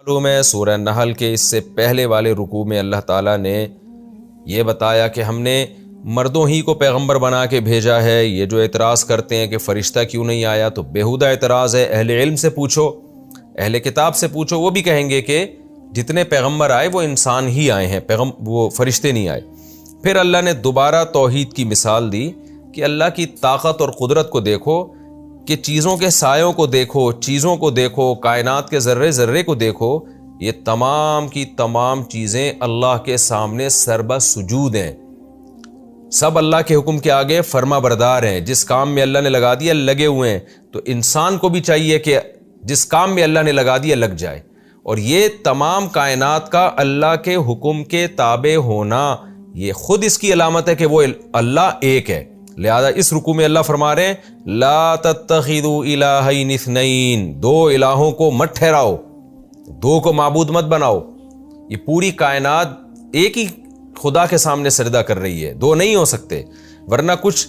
معلوم ہے سورہ نحل کے اس سے پہلے والے رکوع میں اللہ تعالیٰ نے یہ بتایا کہ ہم نے مردوں ہی کو پیغمبر بنا کے بھیجا ہے۔ یہ جو اعتراض کرتے ہیں کہ فرشتہ کیوں نہیں آیا، تو بیہودہ اعتراض ہے۔ اہل علم سے پوچھو، اہل کتاب سے پوچھو، وہ بھی کہیں گے کہ جتنے پیغمبر آئے وہ انسان ہی آئے ہیں، وہ فرشتے نہیں آئے۔ پھر اللہ نے دوبارہ توحید کی مثال دی کہ اللہ کی طاقت اور قدرت کو دیکھو، کہ چیزوں کے سایوں کو دیکھو، چیزوں کو دیکھو، کائنات کے ذرے ذرے کو دیکھو، یہ تمام کی تمام چیزیں اللہ کے سامنے سربہ سجود ہیں، سب اللہ کے حکم کے آگے فرما بردار ہیں۔ جس کام میں اللہ نے لگا دیا لگے ہوئے ہیں، تو انسان کو بھی چاہیے کہ جس کام میں اللہ نے لگا دیا لگ جائے۔ اور یہ تمام کائنات کا اللہ کے حکم کے تابع ہونا، یہ خود اس کی علامت ہے کہ وہ اللہ ایک ہے۔ لہذا اس رکوع میں اللہ فرما رہے ہیں لا تتخذوا الہین اثنین، دو الہوں کو مت ٹھہراؤ، دو کو معبود مت بناؤ۔ یہ پوری کائنات ایک ہی خدا کے سامنے سجدہ کر رہی ہے، دو نہیں ہو سکتے، ورنہ کچھ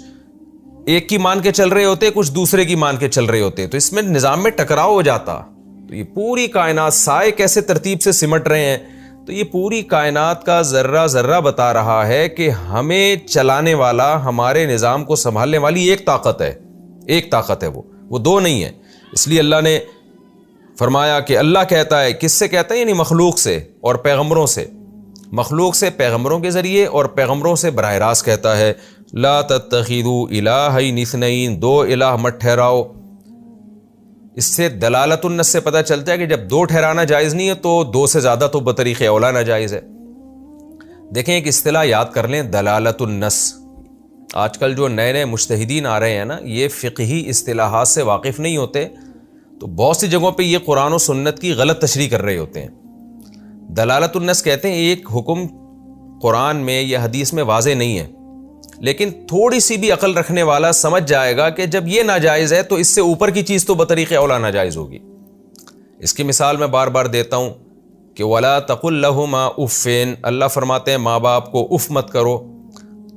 ایک کی مان کے چل رہے ہوتے، کچھ دوسرے کی مان کے چل رہے ہوتے، تو اس میں نظام میں ٹکراؤ ہو جاتا۔ تو یہ پوری کائنات سائے کیسے ترتیب سے سمٹ رہے ہیں، تو یہ پوری کائنات کا ذرہ ذرہ بتا رہا ہے کہ ہمیں چلانے والا، ہمارے نظام کو سنبھالنے والی ایک طاقت ہے، ایک طاقت ہے، وہ دو نہیں ہے۔ اس لیے اللہ نے فرمایا کہ اللہ کہتا ہے، کس سے کہتا ہے؟ یعنی مخلوق سے اور پیغمبروں سے، مخلوق سے پیغمبروں کے ذریعے اور پیغمبروں سے براہ راست کہتا ہے لا تتخذوا الہین اثنین، دو الہ مت ٹھہراؤ۔ اس سے دلالت النص سے پتہ چلتا ہے کہ جب دو ٹھہرانا جائز نہیں ہے تو دو سے زیادہ تو بطریق اولا ناجائز ہے۔ دیکھیں ایک اصطلاح یاد کر لیں، دلالت النص۔ آج کل جو نئے نئے مجتہدین آ رہے ہیں نا، یہ فقہی اصطلاحات سے واقف نہیں ہوتے، تو بہت سی جگہوں پہ یہ قرآن و سنت کی غلط تشریح کر رہے ہوتے ہیں۔ دلالت النص کہتے ہیں ایک حکم قرآن میں یا حدیث میں واضح نہیں ہے، لیکن تھوڑی سی بھی عقل رکھنے والا سمجھ جائے گا کہ جب یہ ناجائز ہے تو اس سے اوپر کی چیز تو بطریق اولا ناجائز ہوگی۔ اس کی مثال میں بار بار دیتا ہوں کہ وَلَا تَقُلْ لَهُمَا اُفٍّ، اللہ فرماتے ہیں ماں باپ کو اف مت کرو۔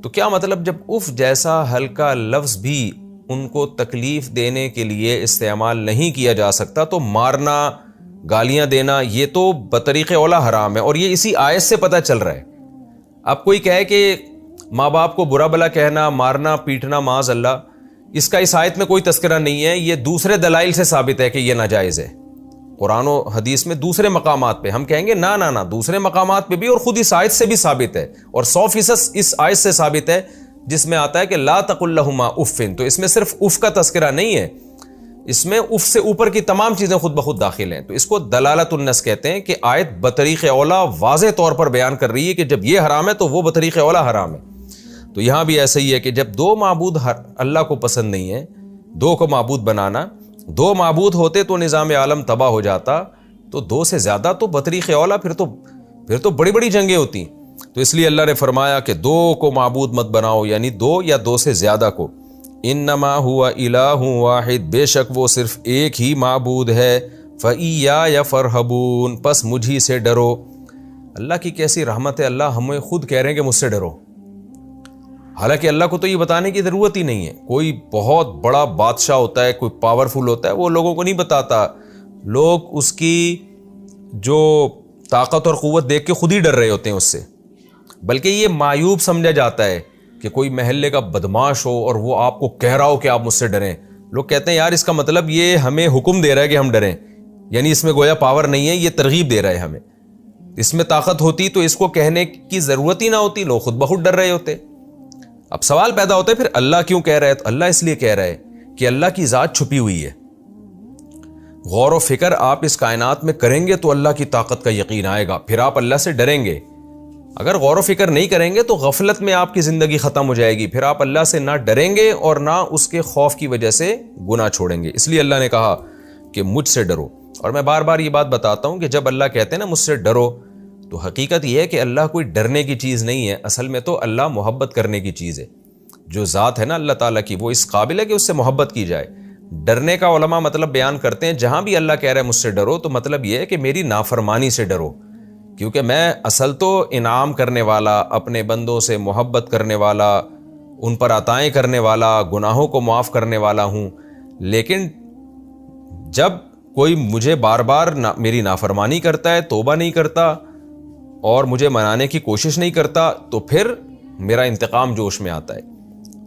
تو کیا مطلب؟ جب اف جیسا ہلکا لفظ بھی ان کو تکلیف دینے کے لیے استعمال نہیں کیا جا سکتا، تو مارنا، گالیاں دینا، یہ تو بطریق اولا حرام ہے، اور یہ اسی آیت سے پتہ چل رہا ہے۔ اب کوئی کہے کہ ماں باپ کو برا بلا کہنا، مارنا، پیٹنا، معاذ اللہ، اس کا اس آیت میں کوئی تذکرہ نہیں ہے، یہ دوسرے دلائل سے ثابت ہے کہ یہ ناجائز ہے۔ قرآن و حدیث میں دوسرے مقامات پہ ہم کہیں گے نہ دوسرے مقامات پہ بھی، اور خود اس آیت سے بھی ثابت ہے، اور 100% اس آیت سے ثابت ہے جس میں آتا ہے کہ لا تقل لہما اف۔ تو اس میں صرف اف کا تذکرہ نہیں ہے، اس میں اف سے اوپر کی تمام چیزیں خود بخود داخل ہیں۔ تو اس کو دلالت النص کہتے ہیں کہ آیت بطریق اولا واضح طور پر بیان کر رہی ہے کہ جب یہ حرام ہے تو وہ بطریق اولا حرام ہے۔ تو یہاں بھی ایسا ہی ہے کہ جب دو معبود اللہ کو پسند نہیں ہے، دو کو معبود بنانا، دو معبود ہوتے تو نظام عالم تباہ ہو جاتا، تو دو سے زیادہ تو بطریق اولا، پھر تو بڑی بڑی جنگیں ہوتی۔ تو اس لیے اللہ نے فرمایا کہ دو کو معبود مت بناؤ، یعنی دو یا دو سے زیادہ کو۔ انما ہوا الہ واحد، بے شک وہ صرف ایک ہی معبود ہے، فَإِيَّايَ فَارْهَبُونَ، پس مجھی سے ڈرو۔ اللہ کی کیسی رحمت ہے، اللہ ہمیں خود کہہ رہے ہیں کہ مجھ سے ڈرو، حالانکہ اللہ کو تو یہ بتانے کی ضرورت ہی نہیں ہے۔ کوئی بہت بڑا بادشاہ ہوتا ہے، کوئی پاورفل ہوتا ہے، وہ لوگوں کو نہیں بتاتا، لوگ اس کی جو طاقت اور قوت دیکھ کے خود ہی ڈر رہے ہوتے ہیں اس سے، بلکہ یہ معیوب سمجھا جاتا ہے کہ کوئی محلے کا بدماش ہو اور وہ آپ کو کہہ رہا ہو کہ آپ مجھ سے ڈریں۔ لوگ کہتے ہیں یار اس کا مطلب یہ ہمیں حکم دے رہا ہے کہ ہم ڈریں، یعنی اس میں گویا پاور نہیں ہے، یہ ترغیب دے رہا ہے ہمیں۔ اس میں طاقت ہوتی تو اس کو کہنے کی ضرورت ہی نہ ہوتی، لوگ خود بخود ڈر رہے ہوتے۔ اب سوال پیدا ہوتا ہے پھر اللہ کیوں کہہ رہا ہے؟ تو اللہ اس لیے کہہ رہا ہے کہ اللہ کی ذات چھپی ہوئی ہے، غور و فکر آپ اس کائنات میں کریں گے تو اللہ کی طاقت کا یقین آئے گا، پھر آپ اللہ سے ڈریں گے۔ اگر غور و فکر نہیں کریں گے تو غفلت میں آپ کی زندگی ختم ہو جائے گی، پھر آپ اللہ سے نہ ڈریں گے اور نہ اس کے خوف کی وجہ سے گناہ چھوڑیں گے۔ اس لیے اللہ نے کہا کہ مجھ سے ڈرو۔ اور میں بار بار یہ بات بتاتا ہوں کہ جب اللہ کہتے ہیں نا مجھ سے ڈرو، تو حقیقت یہ ہے کہ اللہ کوئی ڈرنے کی چیز نہیں ہے، اصل میں تو اللہ محبت کرنے کی چیز ہے۔ جو ذات ہے نا اللہ تعالیٰ کی، وہ اس قابل ہے کہ اس سے محبت کی جائے۔ ڈرنے کا علماء مطلب بیان کرتے ہیں، جہاں بھی اللہ کہہ رہا ہے مجھ سے ڈرو، تو مطلب یہ ہے کہ میری نافرمانی سے ڈرو، کیونکہ میں اصل تو انعام کرنے والا، اپنے بندوں سے محبت کرنے والا، ان پر عطائیں کرنے والا، گناہوں کو معاف کرنے والا ہوں۔ لیکن جب کوئی مجھے بار بار میری نافرمانی کرتا ہے، توبہ نہیں کرتا اور مجھے منانے کی کوشش نہیں کرتا، تو پھر میرا انتقام جوش میں آتا ہے۔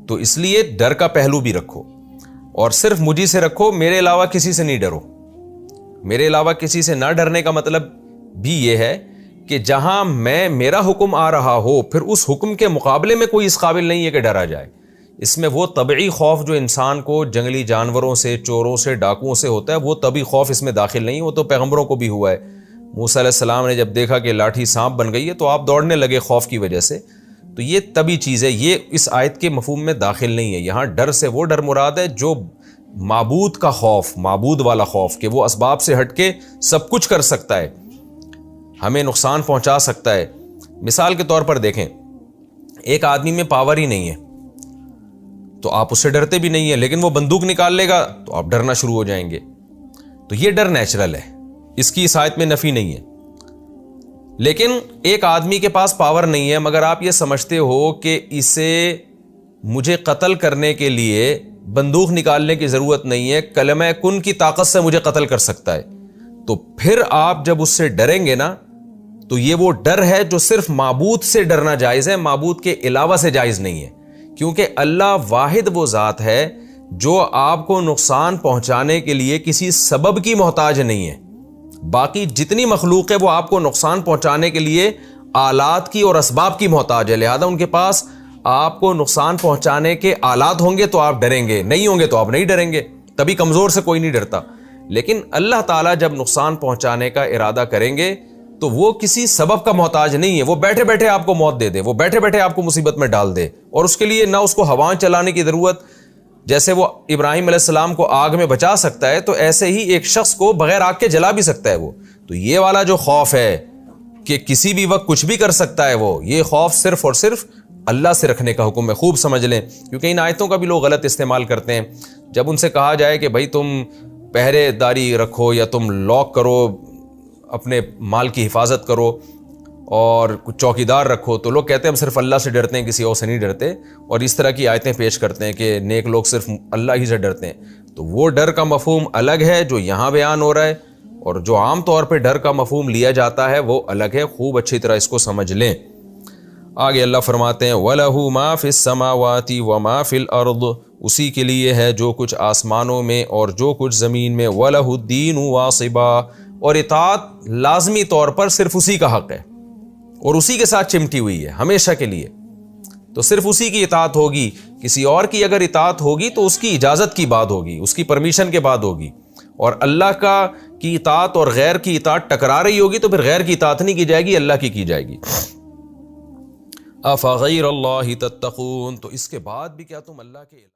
تو اس لیے ڈر کا پہلو بھی رکھو، اور صرف مجھے سے رکھو، میرے علاوہ کسی سے نہیں ڈرو۔ میرے علاوہ کسی سے نہ ڈرنے کا مطلب بھی یہ ہے کہ جہاں میرا حکم آ رہا ہو، پھر اس حکم کے مقابلے میں کوئی اس قابل نہیں ہے کہ ڈرا جائے۔ اس میں وہ طبعی خوف جو انسان کو جنگلی جانوروں سے، چوروں سے، ڈاکوؤں سے ہوتا ہے، وہ طبعی خوف اس میں داخل نہیں، وہ تو پیغمبروں کو بھی ہوا ہے۔ موسیٰ علیہ السلام نے جب دیکھا کہ لاٹھی سانپ بن گئی ہے تو آپ دوڑنے لگے خوف کی وجہ سے۔ تو یہ طبعی چیز ہے، یہ اس آیت کے مفہوم میں داخل نہیں ہے۔ یہاں ڈر سے وہ ڈر مراد ہے جو معبود کا خوف، معبود والا خوف، کہ وہ اسباب سے ہٹ کے سب کچھ کر سکتا ہے، ہمیں نقصان پہنچا سکتا ہے۔ مثال کے طور پر دیکھیں، ایک آدمی میں پاور ہی نہیں ہے تو آپ اس سے ڈرتے بھی نہیں ہیں، لیکن وہ بندوق نکال لے گا تو آپ ڈرنا شروع ہو جائیں گے۔ تو یہ ڈر نیچرل ہے، اس کی اس آیت میں نفی نہیں ہے۔ لیکن ایک آدمی کے پاس پاور نہیں ہے، مگر آپ یہ سمجھتے ہو کہ اسے مجھے قتل کرنے کے لیے بندوق نکالنے کی ضرورت نہیں ہے، کلمہ کن کی طاقت سے مجھے قتل کر سکتا ہے، تو پھر آپ جب اس سے ڈریں گے نا، تو یہ وہ ڈر ہے جو صرف معبود سے ڈرنا جائز ہے، معبود کے علاوہ سے جائز نہیں ہے، کیونکہ اللہ واحد وہ ذات ہے جو آپ کو نقصان پہنچانے کے لیے کسی سبب کی محتاج نہیں ہے۔ باقی جتنی مخلوق ہے وہ آپ کو نقصان پہنچانے کے لیے آلات کی اور اسباب کی محتاج ہے، لہذا ان کے پاس آپ کو نقصان پہنچانے کے آلات ہوں گے تو آپ ڈریں گے، نہیں ہوں گے تو آپ نہیں ڈریں گے۔ تبھی کمزور سے کوئی نہیں ڈرتا۔ لیکن اللہ تعالیٰ جب نقصان پہنچانے کا ارادہ کریں گے تو وہ کسی سبب کا محتاج نہیں ہے، وہ بیٹھے بیٹھے آپ کو موت دے دے، وہ بیٹھے بیٹھے آپ کو مصیبت میں ڈال دے، اور اس کے لیے نہ اس کو ہوائیں چلانے کی ضرورت، جیسے وہ ابراہیم علیہ السلام کو آگ میں بچا سکتا ہے تو ایسے ہی ایک شخص کو بغیر آگ کے جلا بھی سکتا ہے وہ۔ تو یہ والا جو خوف ہے کہ کسی بھی وقت کچھ بھی کر سکتا ہے، وہ یہ خوف صرف اور صرف اللہ سے رکھنے کا حکم ہے، خوب سمجھ لیں، کیونکہ ان آیتوں کا بھی لوگ غلط استعمال کرتے ہیں۔ جب ان سے کہا جائے کہ بھائی تم پہرے داری رکھو یا تم لاک کرو، اپنے مال کی حفاظت کرو اور کچھ چوکیدار رکھو، تو لوگ کہتے ہیں ہم صرف اللہ سے ڈرتے ہیں، کسی اور سے نہیں ڈرتے، اور اس طرح کی آیتیں پیش کرتے ہیں کہ نیک لوگ صرف اللہ ہی سے ڈرتے ہیں۔ تو وہ ڈر کا مفہوم الگ ہے جو یہاں بیان ہو رہا ہے، اور جو عام طور پہ ڈر کا مفہوم لیا جاتا ہے وہ الگ ہے۔ خوب اچھی طرح اس کو سمجھ لیں۔ آگے اللہ فرماتے ہیں وَلَهُ مَا فِي السَّمَاوَاتِ وَمَا فِي الْأَرْضِ، اسی کے لیے ہے جو کچھ آسمانوں میں اور جو کچھ زمین میں، وَلَهُ الدِّينُ وَاصِبًا، اور اطاعت لازمی طور پر صرف اسی کا حق ہے اور اسی کے ساتھ چمٹی ہوئی ہے ہمیشہ کے لیے۔ تو صرف اسی کی اطاعت ہوگی، کسی اور کی اگر اطاعت ہوگی تو اس کی اجازت کی بات ہوگی، اس کی پرمیشن کے بعد ہوگی، اور اللہ کی اطاعت اور غیر کی اطاعت ٹکرا رہی ہوگی تو پھر غیر کی اطاعت نہیں کی جائے گی، اللہ کی جائے گی۔ افغیر اللہ تتقون، تو اس کے بعد بھی کیا تم اللہ کے